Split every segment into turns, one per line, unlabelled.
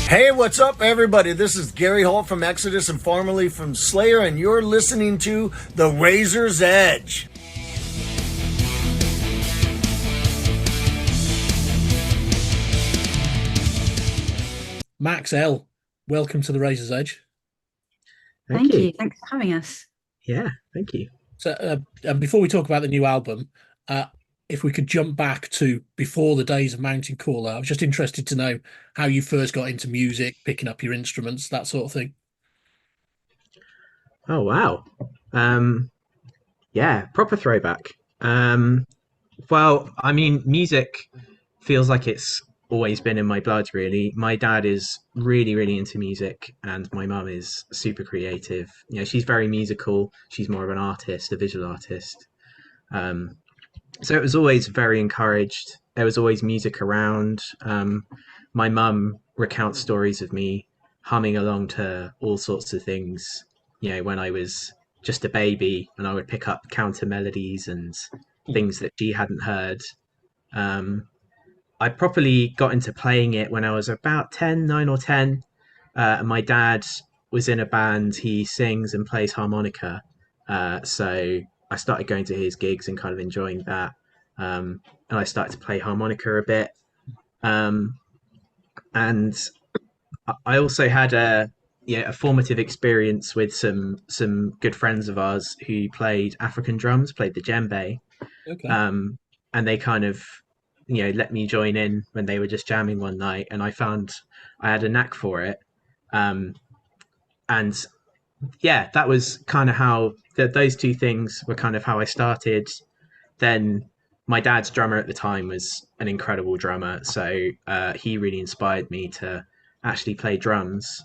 Hey, what's up, everybody? This is Gary Holt from Exodus and formerly from Slayer, and you're listening to The Razor's Edge.
Max L, welcome to the Razor's Edge.
Thank
Thank
you.
you. Thanks for having us.
Yeah, thank you.
And before we talk about the new album, uh, if we could jump back to before the days of Mountain Caller, I was just interested to know how you first got into music, picking up your instruments, that sort of thing.
Oh wow. Um, yeah, proper throwback. Well, I mean, music feels like it's always been in my blood, really. My dad is really, really into music, and my mum is super creative. She's very musical. She's more of an artist, a visual artist. Um, so it was always very encouraged. There was always music around. My mum recounts stories of me humming along to all sorts of things, when I was just a baby and I would pick up counter melodies and things that she hadn't heard. Um, I properly got into playing it when I was about 10, 9 or 10. And my dad was in a band. He sings and plays harmonica. So I started going to his gigs and kind of enjoying that. And I started to play harmonica a bit. Um, and I also had a formative experience with some good friends of ours who played African drums, played the djembe,
Okay.
um, and they kind of let me join in when they were just jamming one night, and I found I had a knack for it. Um, and yeah, that was kind of how those two things were kind of how I started. Then my dad's drummer at the time was an incredible drummer, so he really inspired me to actually play drums.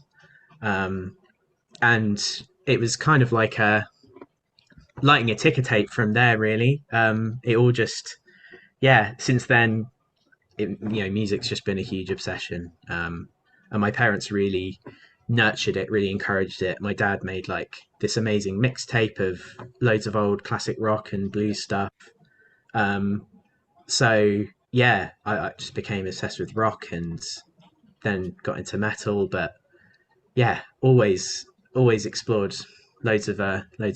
Um, and it was kind of like lighting a ticker tape from there, really. It all just, yeah, since then, music's just been a huge obsession. And my parents really nurtured it, really encouraged it. My dad made like this amazing mixtape of loads of old classic rock and blues stuff. Um, so yeah, I just became obsessed with rock and then got into metal. But yeah, always explored loads of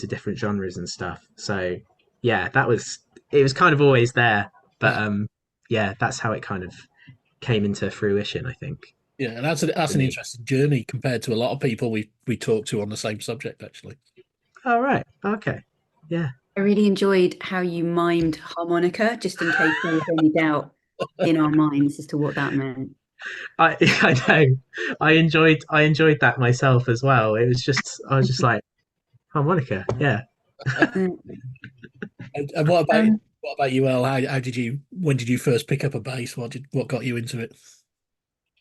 different genres and stuff. So yeah, it was kind of always there. But
Yeah.
yeah, that's how it kind of came into fruition, I think,
Yeah, and that's
for
an
me.
interesting journey compared to a lot of people we talk to on the same subject, actually.
Oh right, okay, yeah.
I really enjoyed how you mimed harmonica, just in case there was any doubt in our minds as to what that meant.
I I know. I enjoyed that myself as well. I was just like harmonica, yeah.
Mm.
And
Um,
what about you, El? How did you when did you first pick up a bass? What got you into it?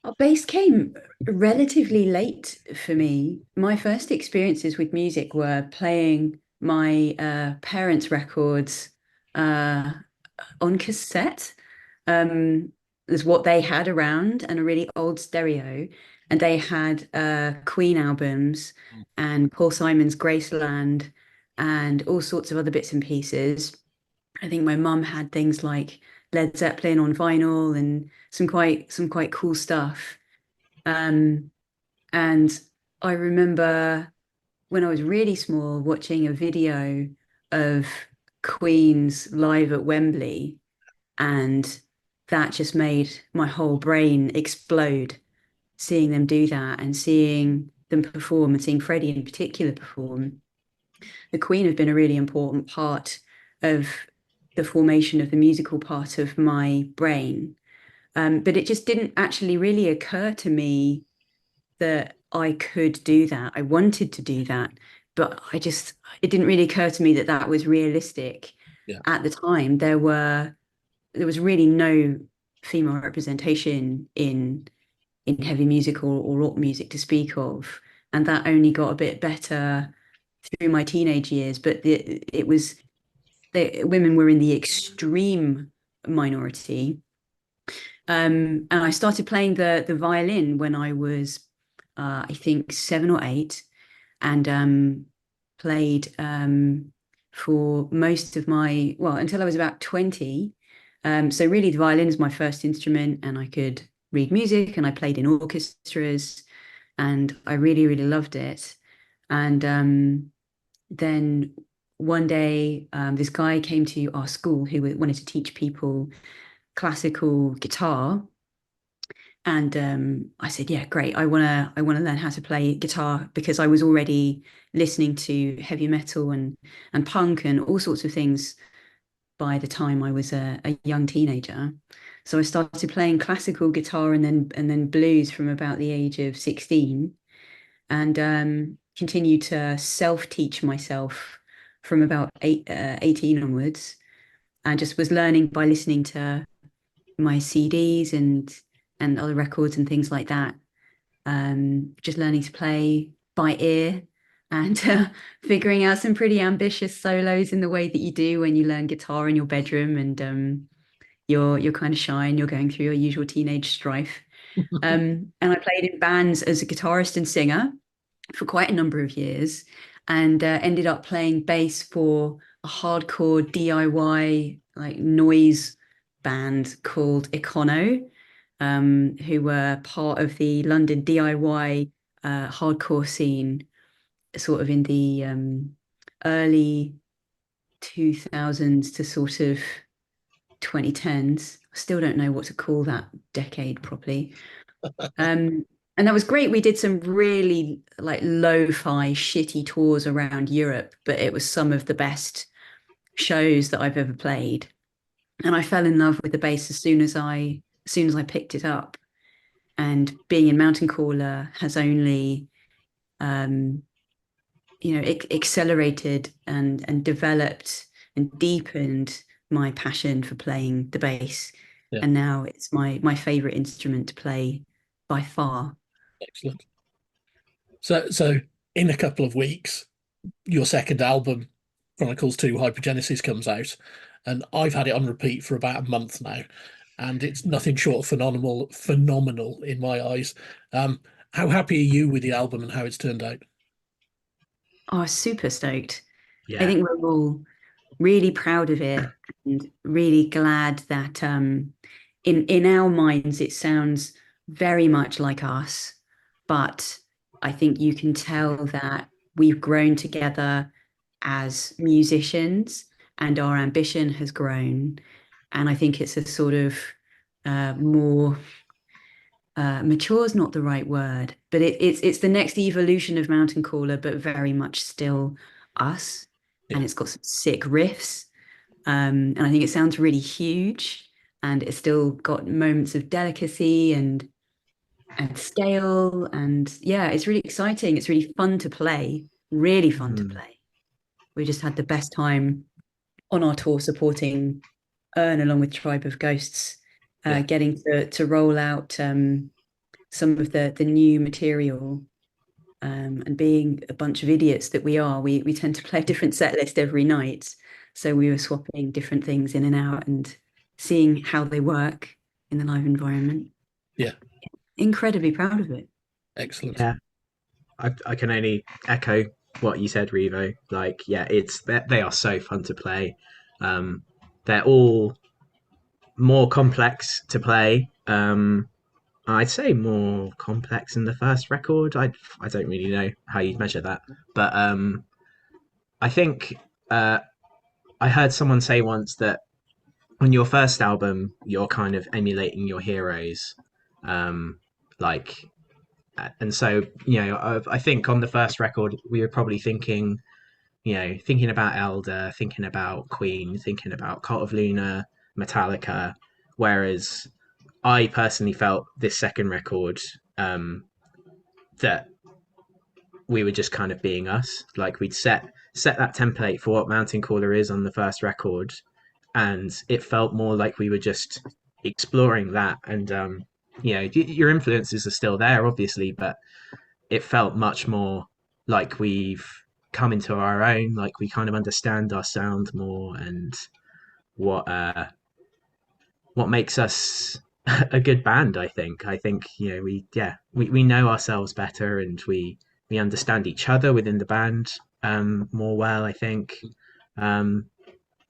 our bass came relatively late for me. My first experiences with music were playing my parents' records uh, on cassette. Um, is what they had around and a really old stereo. And they had Queen albums and Paul Simon's Graceland and all sorts of other bits and pieces. I think my mum had things like Led Zeppelin on vinyl and some quite cool stuff. Um, and I remember when I was really small watching a video of Queen's live at Wembley, and that just made my whole brain explode, seeing them do that and seeing them perform and seeing Freddie in particular perform. The Queen have been a really important part of the formation of the musical part of my brain. But it just didn't actually really occur to me that I could do that. I wanted to do that, but it didn't really occur to me that that was realistic
Yeah.
at the time. There was really no female representation in heavy music or rock music to speak of, and that only got a bit better through my teenage years. But it was the women were in the extreme minority. And I started playing the violin when I was, I think, 7 or 8, and played for most of until I was about 20. So really, the violin is my first instrument, and I could read music and I played in orchestras, and I really, really loved it. And then one day, this guy came to our school who wanted to teach people classical guitar. And I said, yeah, great. I wanna learn how to play guitar because I was already listening to heavy metal and punk and all sorts of things by the time I was a young teenager. So I started playing classical guitar and then blues from about the age of 16, and continued to self-teach myself from about 18 onwards, and just was learning by listening to my CDs and other records and things like that. Just learning to play by ear and figuring out some pretty ambitious solos in the way that you do when you learn guitar in your bedroom, and you're kind of shy and you're going through your usual teenage strife. And I played in bands as a guitarist and singer for quite a number of years, and ended up playing bass for a hardcore DIY like noise band called Econo, who were part of the London DIY hardcore scene, sort of in the early 2000s to sort of 2010s. I still don't know what to call that decade properly. And that was great. We did some really like lo-fi shitty tours around Europe, but it was some of the best shows that I've ever played. And I fell in love with the bass as soon as I picked it up. And being in Mountain Caller has only accelerated and developed and deepened my passion for playing the bass.
Yeah.
And now it's my favorite instrument to play by far.
Excellent. So in a couple of weeks, your second album, Chronicles II Hypergenesis, comes out, and I've had it on repeat for about a month now, and it's nothing short of phenomenal in my eyes. How happy are you with the album and how it's turned out?
Oh, super stoked. I
Yeah.
think we're all really proud of it and really glad that in our minds it sounds very much like us, but I think you can tell that we've grown together as musicians and our ambition has grown. And I think it's a sort of more mature is not the right word, but it's the next evolution of Mountain Caller, but very much still us.
Yeah.
And it's got some sick riffs. And I think it sounds really huge, and it's still got moments of delicacy and scale. And yeah, it's really exciting. It's really fun to play, really fun to play. We just had the best time on our tour supporting Urne along with Tribe of Ghosts,
Yeah.
getting to roll out some of the new material. And being a bunch of idiots that we are, we tend to play a different set list every night. So we were swapping different things in and out and seeing how they work in the live environment.
Yeah.
Incredibly proud of it.
Excellent.
Yeah. I can only echo what you said, Revo. Like, yeah, they are so fun to play. They're all more complex to play. I'd say more complex than the first record. I don't really know how you'd measure that, but I think I heard someone say once that on your first album, you're kind of emulating your heroes, like, and so I think on the first record we were probably thinking about Elder, thinking about Queen, thinking about Cult of Luna, Metallica, whereas I personally felt this second record that we were just kind of being us. Like we'd set that template for what Mountain Caller is on the first record, and it felt more like we were just exploring that. And your influences are still there, obviously, but it felt much more like we've come into our own. Like we kind of understand our sound more and what makes us a good band. I think we know ourselves better, and we understand each other within the band more well, I think.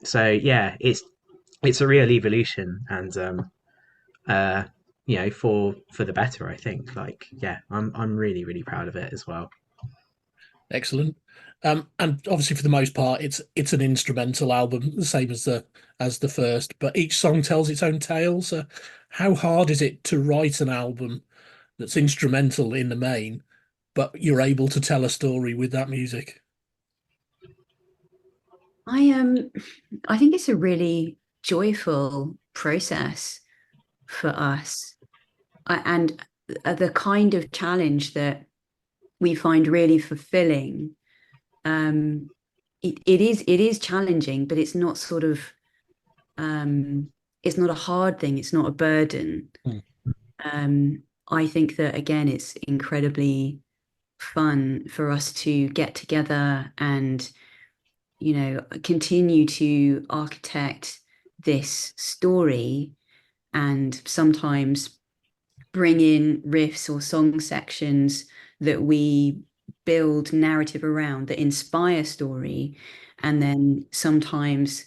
So yeah, it's a real evolution, and for the better, I think. Like, yeah, I'm really, really proud of it as well.
Excellent. And obviously, for the most part, it's an instrumental album, the same as the first, but each song tells its own tale. So, how hard is it to write an album that's instrumental in the main, but you're able to tell a story with that music?
I think it's a really joyful process for us, and the kind of challenge that we find really fulfilling. It is challenging, but it's not sort of it's not a hard thing. It's not a burden.
Mm.
I think that again, it's incredibly fun for us to get together and continue to architect this story, and sometimes bring in riffs or song sections that we build narrative around that inspire story, and then sometimes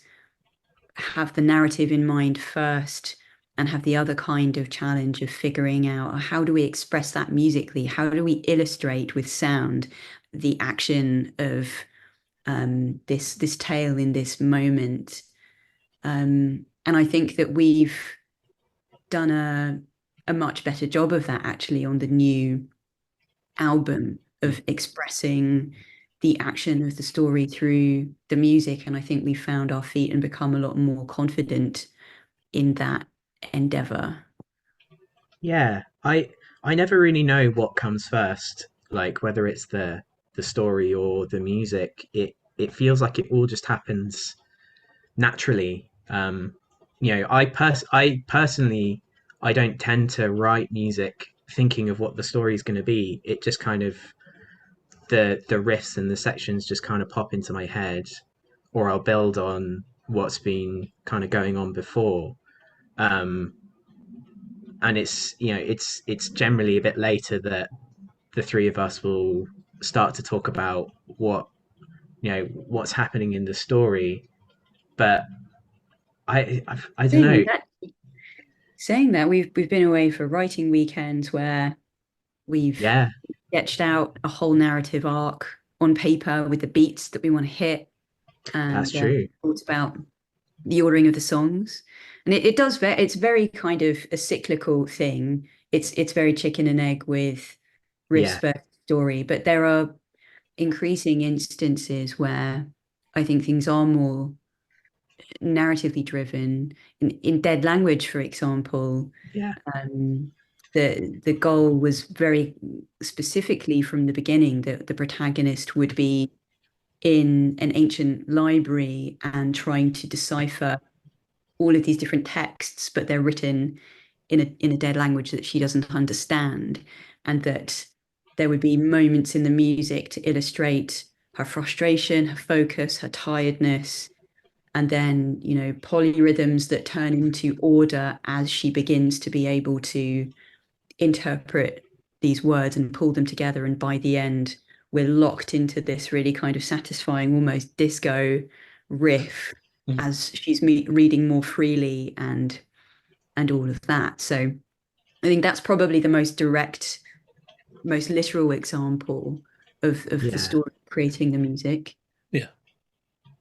have the narrative in mind first and have the other kind of challenge of figuring out how do we express that musically? How do we illustrate with sound the action of this tale in this moment? And I think that we've done a much better job of that actually on the new album, of expressing the action of the story through the music. And I think we found our feet and become a lot more confident in that endeavor.
Yeah, I never really know what comes first, like whether it's the story or the music. It feels like it all just happens naturally. I personally, I don't tend to write music thinking of what the story is going to be. It just kind of, the riffs and the sections just kind of pop into my head, or I'll build on what's been kind of going on before. Um, and it's generally a bit later that the three of us will start to talk about what's happening in the story. But I don't know.
Saying that, we've been away for writing weekends where we've
Yeah,
sketched out a whole narrative arc on paper with the beats that we want to hit,
that's
and
true.
thought about the ordering of the songs. And it does, it's very kind of a cyclical thing. It's very chicken and egg with riffs
Yeah,
versus story, but there are increasing instances where I think things are more narratively driven. In Dead Language, for example,
yeah,
um, the goal was very specifically from the beginning that the protagonist would be in an ancient library and trying to decipher all of these different texts, but they're written in a dead language that she doesn't understand, and that there would be moments in the music to illustrate her frustration, her focus, her tiredness, and then polyrhythms that turn into order as she begins to be able to interpret these words and pull them together. And by the end, we're locked into this really kind of satisfying, almost disco riff
Mm.
as she's reading more freely and all of that. So I think that's probably the most direct, most literal example of the
yeah.
story creating the music.
Yeah.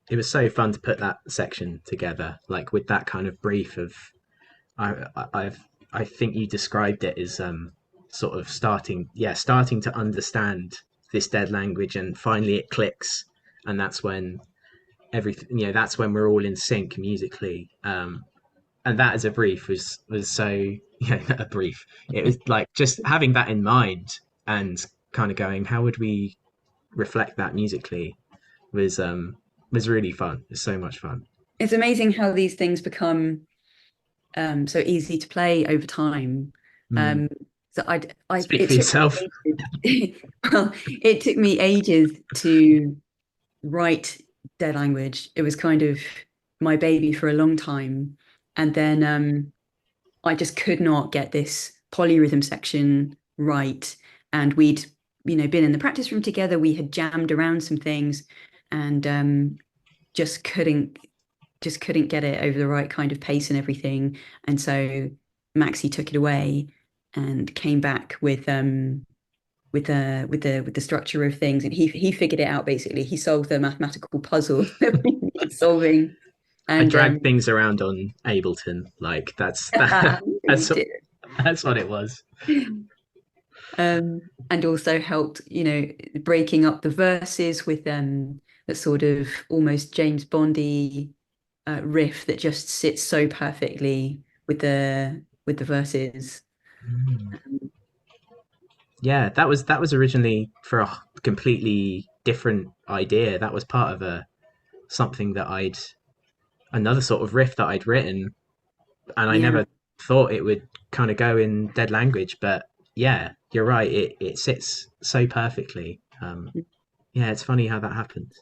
It was so fun to put that section together, like with that kind of brief of. I think you described it as sort of starting to understand this dead language, and finally it clicks, and that's when everything, that's when we're all in sync musically. And that as a brief was so a brief. It was like just having that in mind and kind of going, how would we reflect that musically was really fun. It's so much fun.
It's amazing how these things become so easy to play over time.
Mm.
Um, so
Speak
it
for
took
yourself.
me well, it took me ages to write Dead Language. It was kind of my baby for a long time, and then I just could not get this polyrhythm section right. And we'd been in the practice room together. We had jammed around some things, and just couldn't get it over the right kind of pace and everything. And so Maxi took it away and came back with the structure of things, and he figured it out. Basically, he solved the mathematical puzzle that we need solving.
I
And
dragged things around on Ableton. Like
you
that's
did.
that's what it was.
And also helped, breaking up the verses with that sort of almost James Bondy riff that just sits so perfectly with the verses.
Yeah, that was originally for a completely different idea. That was part of a something that I'd another sort of riff that I'd written, and I
Yeah.
never thought it would kind of go in dead language. But yeah, you're right. It sits so perfectly. Yeah, it's funny how that happened.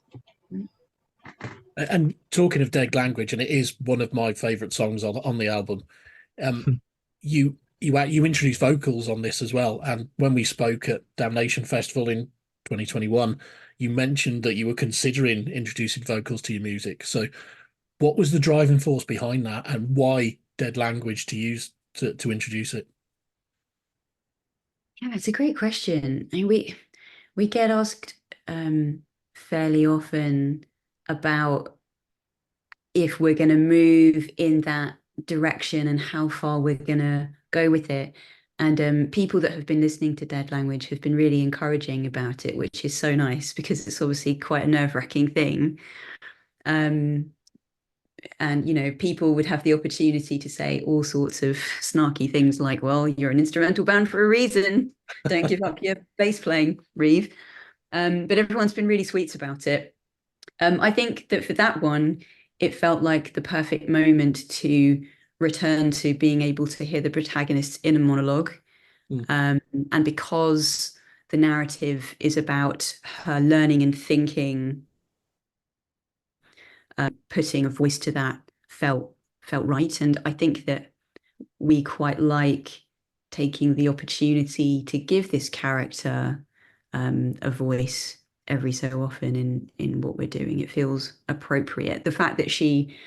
And talking of dead language, and it is one of my favorite songs on the album. You introduced vocals on this as well, and when we spoke at Damnation Festival in 2021, you mentioned that you were considering introducing vocals to your music. So, what was the driving force behind that, and why dead language to use to introduce it?
Yeah, it's a great question. I mean, we get asked fairly often about if we're going to move in that direction and how far we're going to go with it. And people that have been listening to Dead Language have been really encouraging about it, which is so nice because it's obviously quite a nerve-wracking thing. Um, and people would have the opportunity to say all sorts of snarky things like, well, you're an instrumental band for a reason, don't give up your bass playing, Reeve. But everyone's been really sweet about it. I think that for that one, it felt like the perfect moment to return to being able to hear the protagonist's inner monologue. And because the narrative is about her learning and thinking, putting a voice to that felt right. And I think that we quite like taking the opportunity to give this character a voice every so often in what we're doing. It feels appropriate. The fact that she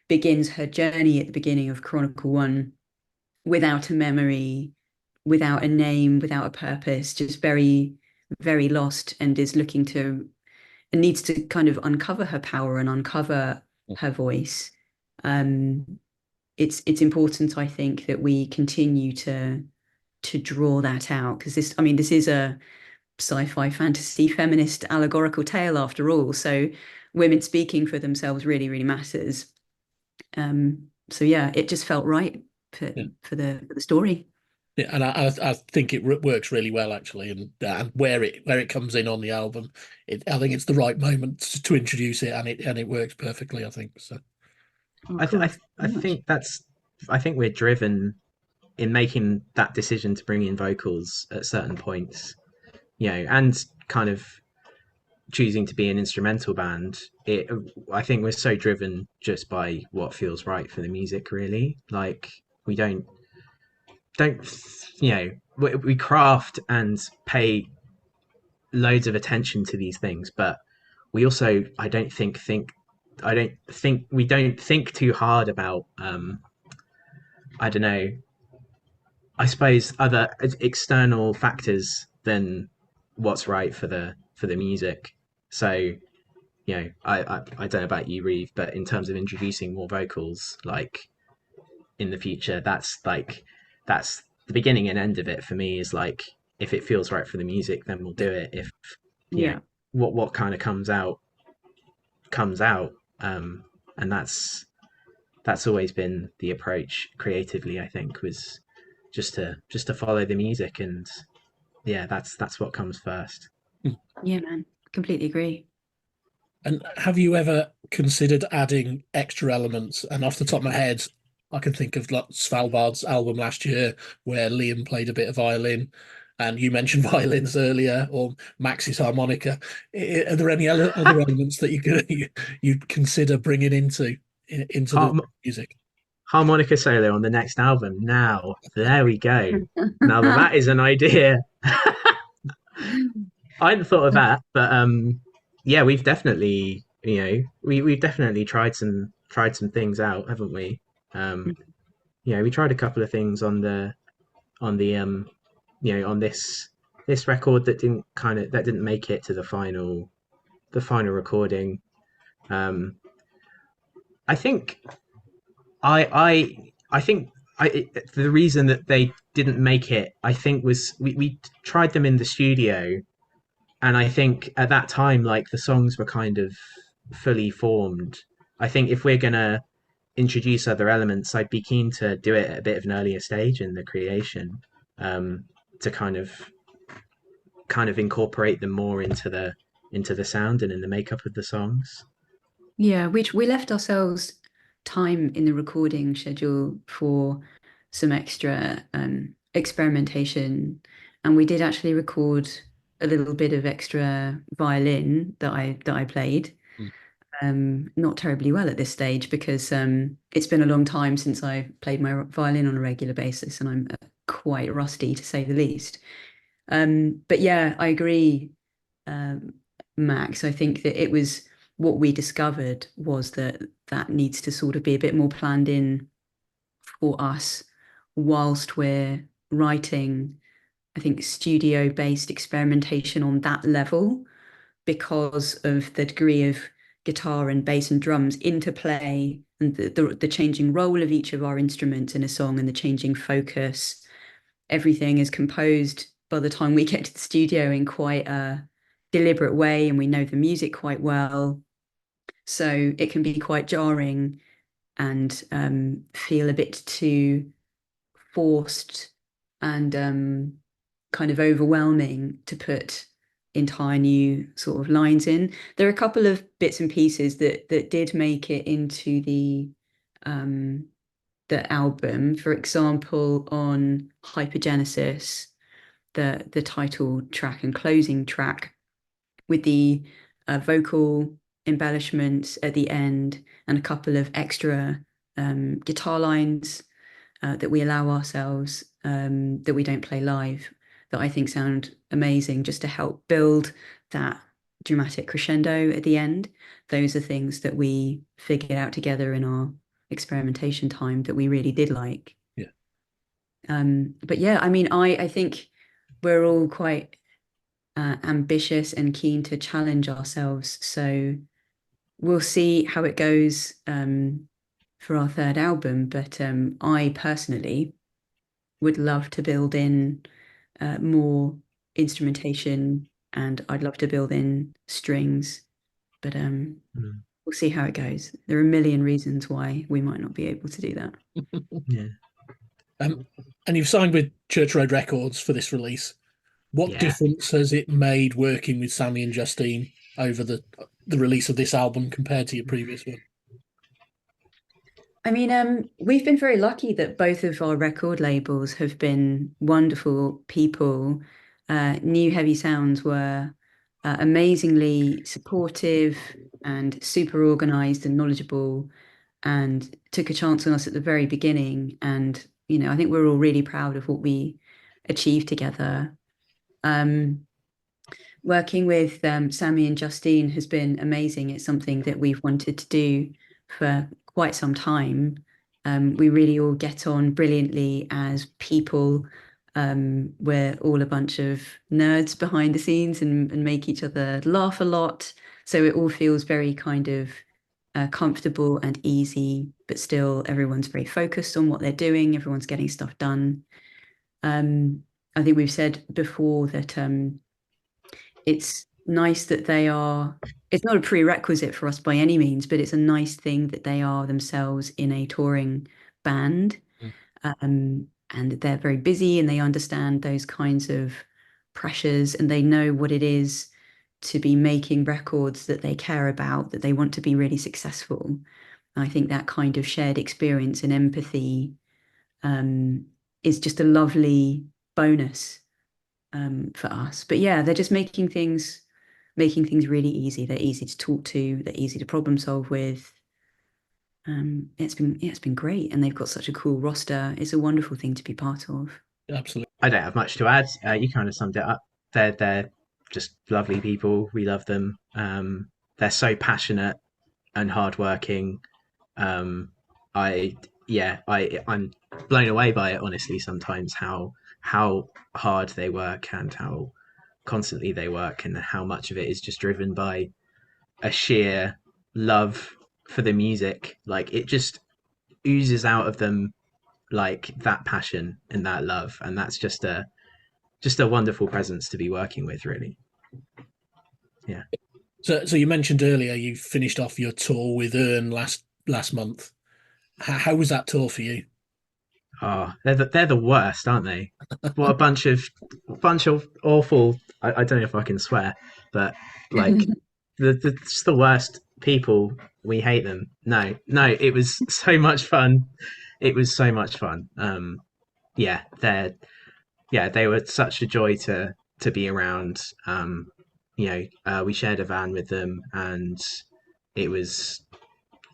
begins her journey at the beginning of Chronicle 1 without a memory, without a name, without a purpose, just very, very lost, and is looking to and needs to kind of uncover her power and uncover her voice. It's important, I think, that we continue to draw that out, because this is a sci-fi fantasy feminist allegorical tale after all. So women speaking for themselves really, really matters. So yeah, it just felt right for the story.
Yeah, and I think it works really well actually, and where it comes in on the album, I think it's the right moment to introduce it, and it works perfectly. I think so.
Oh,
I
cool.
th- I, I think I think we're driven in making that decision to bring in vocals at certain points, and kind of choosing to be an instrumental band. I think we're so driven just by what feels right for the music, really. Like we don't we craft and pay loads of attention to these things, but we also we don't think too hard about I don't know, I suppose other external factors than what's right for the music. So I don't know about you, Reeve, but in terms of introducing more vocals, like in the future, that's the beginning and end of it for me. Is like, if it feels right for the music, then we'll do it. If
Yeah.
what kind of comes out, and that's always been the approach creatively. I think was just to follow the music, and yeah, that's what comes first.
Yeah, man. Completely agree.
And have you ever considered adding extra elements? And off the top of my head, I can think of like Svalbard's album last year where Liam played a bit of violin, and you mentioned violins earlier, or Max's harmonica. Are there any other elements that you'd consider bringing into the
Har-
music?
Harmonica solo on the next album. Now, there we go. Now that is an idea. I hadn't thought of that, but yeah, we've definitely, we've definitely tried some things out, haven't we? we tried a couple of things on the on this record that didn't make it to the final recording. I think I think the reason that they didn't make it, I think, was we tried them in the studio, and I think at that time, like, the songs were kind of fully formed. I think if we're gonna introduce other elements, I'd be keen to do it at a bit of an earlier stage in the creation, to kind of incorporate them more into the sound and in the makeup of the songs.
Yeah, which we left ourselves time in the recording schedule for some extra experimentation, and we did actually record a little bit of extra violin that I played.
Mm.
Not terribly well at this stage because it's been a long time since I played my violin on a regular basis, and I'm quite rusty to say the least. But yeah, I agree, um, Max. I think that it was what we discovered was that that needs to sort of be a bit more planned in for us whilst we're writing, I think, studio-based experimentation on that level because of the degree of guitar and bass and drums interplay and the changing role of each of our instruments in a song and the changing focus. Everything is composed by the time we get to the studio in quite a deliberate way, and we know the music quite well. So it can be quite jarring and feel a bit too forced and kind of overwhelming to put entire new sort of lines in. There are a couple of bits and pieces that did make it into the album. For example, on Hypergenesis, the title track and closing track, with the vocal embellishments at the end and a couple of extra guitar lines that we allow ourselves, that we don't play live, that I think sound amazing just to help build that dramatic crescendo at the end. Those are things that we figured out together in our experimentation time that we really did like.
Yeah.
But yeah, I mean, I think we're all quite ambitious and keen to challenge ourselves. So we'll see how it goes for our third album. But I personally would love to build in more instrumentation, and I'd love to build in strings. But we'll see how it goes. There are a million reasons why we might not be able to do that.
Yeah.
And you've signed with Church Road Records for this release. What
Yeah.
difference has it made working with Sammy and Justine over the release of this album compared to your previous one?
I mean, we've been very lucky that both of our record labels have been wonderful people. New Heavy Sounds were amazingly supportive and super organized and knowledgeable, and took a chance on us at the very beginning. And, I think we're all really proud of what we achieved together. Working with Sammy and Justine has been amazing. It's something that we've wanted to do for quite some time. We really all get on brilliantly as people. We're all a bunch of nerds behind the scenes and make each other laugh a lot. So it all feels very kind of comfortable and easy, but still everyone's very focused on what they're doing. Everyone's getting stuff done. I think we've said before that it's nice that it's not a prerequisite for us by any means, but it's a nice thing that they are themselves in a touring band. And they're very busy and they understand those kinds of pressures, and they know what it is to be making records that they care about, that they want to be really successful. I think that kind of shared experience and empathy is just a lovely bonus for us. But yeah, they're just making things really easy. They're easy to talk to. They're easy to problem solve with. It's been great, and they've got such a cool roster. It's a wonderful thing to be part of.
Absolutely.
I don't have much to add. You kind of summed it up. They're just lovely people. We love them. They're so passionate and hardworking. I yeah, I'm blown away by it, honestly, sometimes how hard they work and how constantly they work, and how much of it is just driven by a sheer love for the music. Like it just oozes out of them, like that passion and that love, and that's just a wonderful presence to be working with, really. Yeah.
So you mentioned earlier you finished off your tour with Urne last month. How was that tour for you?
Oh, they're the worst, aren't they? What a bunch of awful. I don't know if I can swear, but like just the worst people. We hate them. No, no, it was so much fun. It was so much fun. Yeah, they were such a joy to be around. We shared a van with them, and it was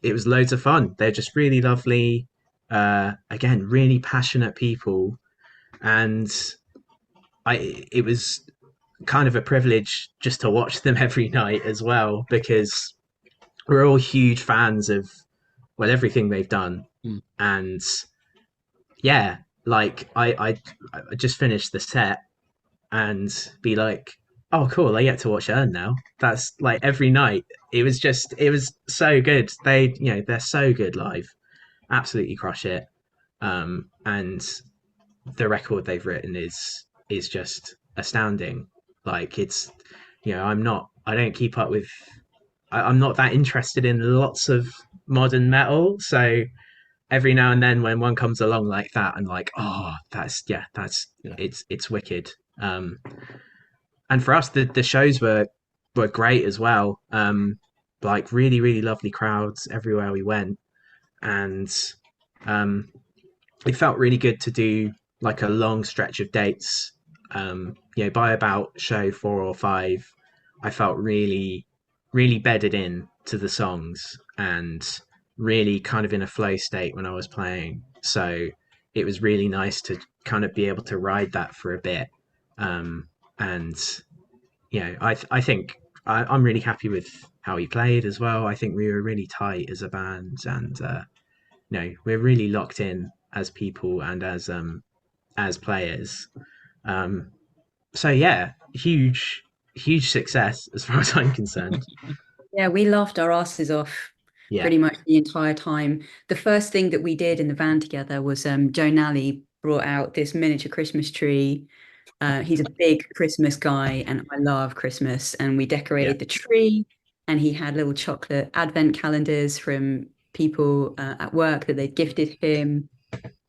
it was loads of fun. They're just really lovely. Again, really passionate people, and it was kind of a privilege just to watch them every night as well, because we're all huge fans of everything they've done.
Mm.
And yeah, like I just finished the set and be like, oh cool, I get to watch Urne now. That's like every night. It was so good. They're so good live, absolutely crush it. And the record they've written is just astounding. Like it's, I don't keep up with, I'm not that interested in lots of modern metal. So every now and then when one comes along like that, I'm like, oh,
Yeah.
it's wicked. And for us, the shows were great as well. Like really, really lovely crowds everywhere we went. And um, it felt really good to do like a long stretch of dates. By about show 4 or 5, I felt really, really bedded in to the songs and really kind of in a flow state when I was playing. So it was really nice to kind of be able to ride that for a bit. And I think I'm really happy with how he played as well. I think we were really tight as a band, and we're really locked in as people and as players. So yeah, huge success as far as I'm concerned.
Yeah, we laughed our asses off
Yeah,
pretty much the entire time. The first thing that we did in the van together was Joe Nally brought out this miniature Christmas tree. He's a big Christmas guy, and I love Christmas. And we
yeah,
decorated the tree, and he had little chocolate advent calendars from people at work that they'd gifted him.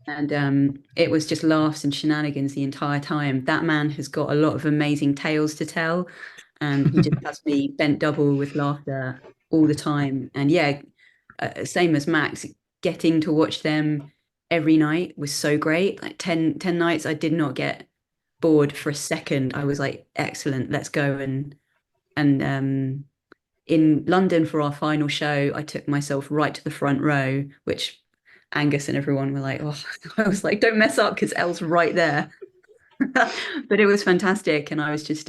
And it was just laughs and shenanigans the entire time. That man has got a lot of amazing tales to tell, and he just has me bent double with laughter all the time. And yeah, same as Max, getting to watch them every night was so great. Like ten nights, I did not get bored for a second. I was like, excellent, let's go. And in London for our final show, I took myself right to the front row, which Angus and everyone were like, oh, I was like, don't mess up because Elle's right there. But it was fantastic. And I was just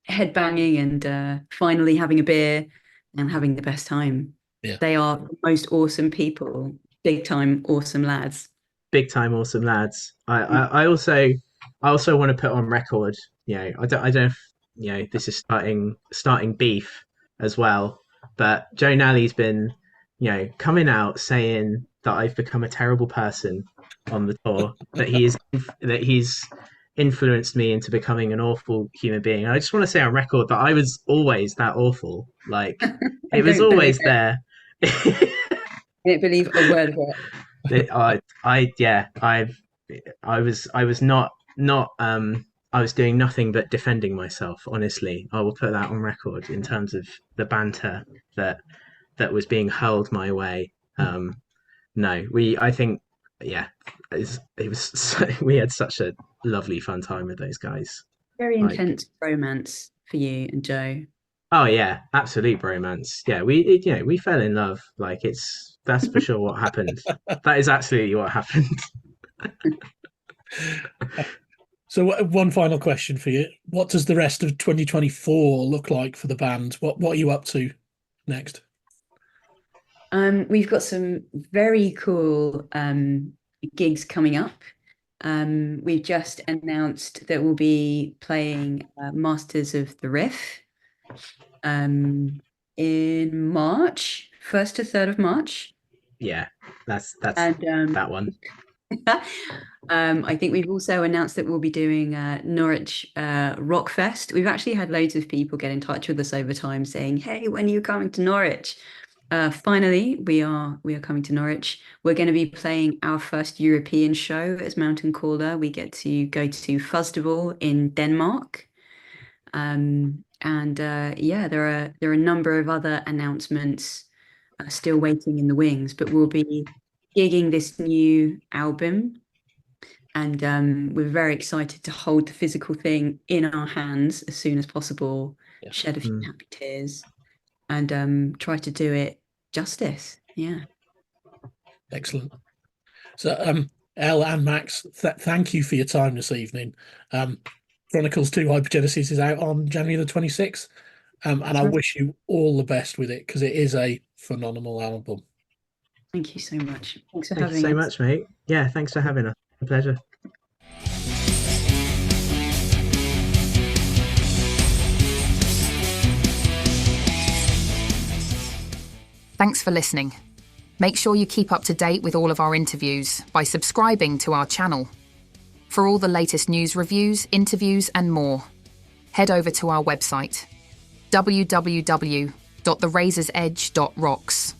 headbanging and finally having a beer and having the best time.
Yeah.
They are the most awesome people, big time awesome lads.
big time awesome lads. I also want to put on record. I don't know if this is starting beef as well, but Joe Nally's been coming out saying that I've become a terrible person on the tour, that he's influenced me into becoming an awful human being. And I just want to say on record that I was always that awful. Like
I
it was
don't believe
always
it.
there.
I don't believe a word of it.
I was not I was doing nothing but defending myself. Honestly, I will put that on record in terms of the banter that was being hurled my way. No, I think, yeah, it was we had such a lovely fun time with those guys.
Very
Like,
intense romance for you and Joe.
oh yeah, absolute bromance. Yeah, we fell in love. Like that's for sure what happened. That is absolutely what happened.
So one final question for you. What does the rest of 2024 look like for the band? What are you up to next?
We've got some very cool gigs coming up. We've just announced that we'll be playing Masters of the Riff in March, 1st to 3rd of March.
Yeah, that's
And
that one.
I think we've also announced that we'll be doing Norwich Rock Fest. We've actually had loads of people get in touch with us over time saying, "Hey, when are you coming to Norwich?" Finally, we are coming to Norwich. We're going to be playing our first European show as Mountain Caller. We get to go to Festival in Denmark. Yeah, there are a number of other announcements still waiting in the wings, but we'll be gigging this new album, and we're very excited to hold the physical thing in our hands as soon as possible, shed a few happy tears, and try to do it justice. Yeah.
Excellent. So, Elle and Max, thank you for your time this evening. Chronicles II Hypergenesis is out on January the 26th, and I wish you all the best with it because it is a phenomenal album.
Thank you so much. Thanks for
Thank you
having
so
us.
much, mate. Yeah, thanks for having us. A pleasure.
Thanks for listening. Make sure you keep up to date with all of our interviews by subscribing to our channel. For all the latest news, reviews, interviews, and more, head over to our website, www.therazorsedge.rocks.